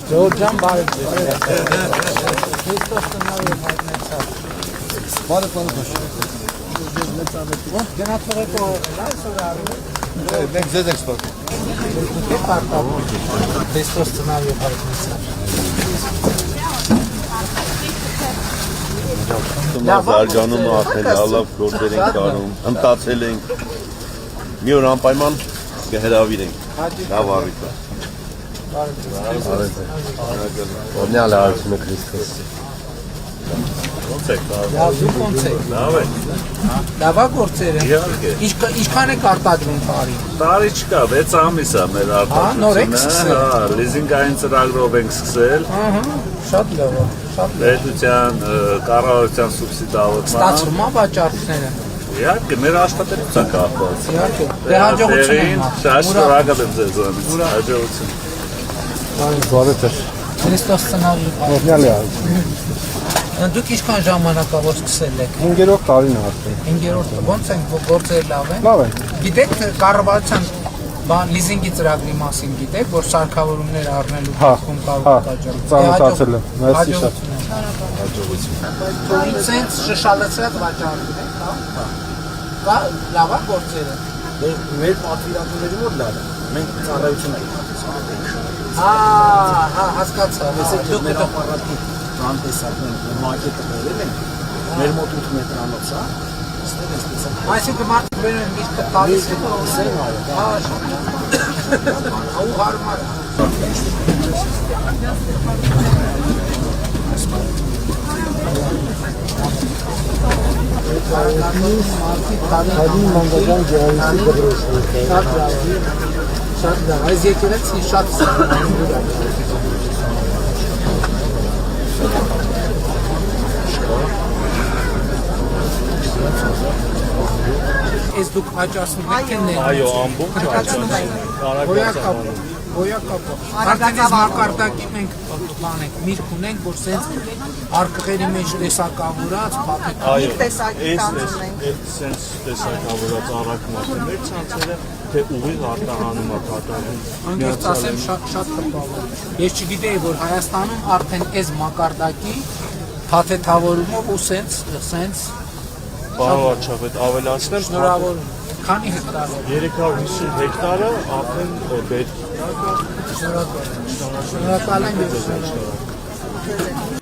Georgian Barrett. Christos Tonali հայտնեցավ։ Բարը բանը դաշ։ Գնացող եկո լայսոր արի։ Մենք ձեզ ենք սպասում։ Դե պարտավ։ Christos Tonali հայտնեցավ։ Զարգանում ախել, լավ գործեր ենք կարում, ընտացել ենք, մի օր անպայման կհրավիրենք, լավ առիթ է։ Օրնյալ արությունը Քրիստոս։ Ոնց եք, Լավ դու ոնց եք։ լավ է։ Լավա գործերը։ Իհարկե։ Ինչքան եք արտադրում տարի։ Տարի չկա, 6 ամիս է մեր նոր եք արտադրությունը, սկսել։ հա, լիզինգային ծրագրով ենք սկսել, Ահա, շատ լավ է, շատ լավ։ պետության, կառավարության սուբսիդավորման։ Ստացվում է վաճառքները։ Իհարկե, մեր աշխատելուց է կախված։ Իհարկե, դե հաջողություն եք։ Շատ շնորհակալ եմ ձեզանից, հաջողություն։ Բարը դաշ։ Քրիստոս Tonali։ Օրնյալ արություն։ Դուք ինչքան ժամանակավոր սկսել եք։ 5-րդ տարին է արդեն։ 5-րդ ո՞նց են գործերը լավ են։ Լավ են։ Գիտեք կառավարության լիզինգի ծրագրի մասին գիտեք, որ սարքավորումներ առնելու Հա, դեպքում կարող հա, է կաճառել։ ծանոթացել եմ, մերսի շատ։ Հաջողություն։ Ինձ շշալացրած վաճառում եք, հա։ Կա լավ է գործերը։ Մեր պատվիրատուների մոտ լավ է։ Մենք ծառայություն ենք։ Հա, հասկացա։ Դուք մեր ապարատի տնտեսական մակետը բերել ենք։ Մեր մոտ 8 մետրանոց է։ Ստեղ էսպես է։ Այսինքն մարդիկ բերեն միշտ տալիս են։ Սեն այո։ Հա, շատ լավ։ Ու հարմար է։ Քանի մանգական ջարիսի դրոշը։ Շատ լավ։ Շատ լավ։ Այս եկեղեցին շատ Ես դուք աճացնում եք են։ Այո, ամբողջ Գոյակապը։ Արդեն այս մակարդակի մենք բանենք, միրգ ունենք, որ սենց արկղերի մեջ տեսակավորած, փաթեթ։ Այո, տեսակի ցանց ունենք։ սենց տեսակավորած առաքնություններ ցանցերը, թե ուղիղ արտահանում է կատարվում։ Անկեղծ ասեմ շատ տպավոր։ Ես չգիտեի, որ Հայաստանում արդեն այս մակարդակի փաթեթավորումով ու սենց Պարոն Արչավետ, ավելացնեմ, շնորհավոր։ Քանի հեկտար է։ 350 հեկտարը արդեն պետք է։ Շնորհակալ եմ։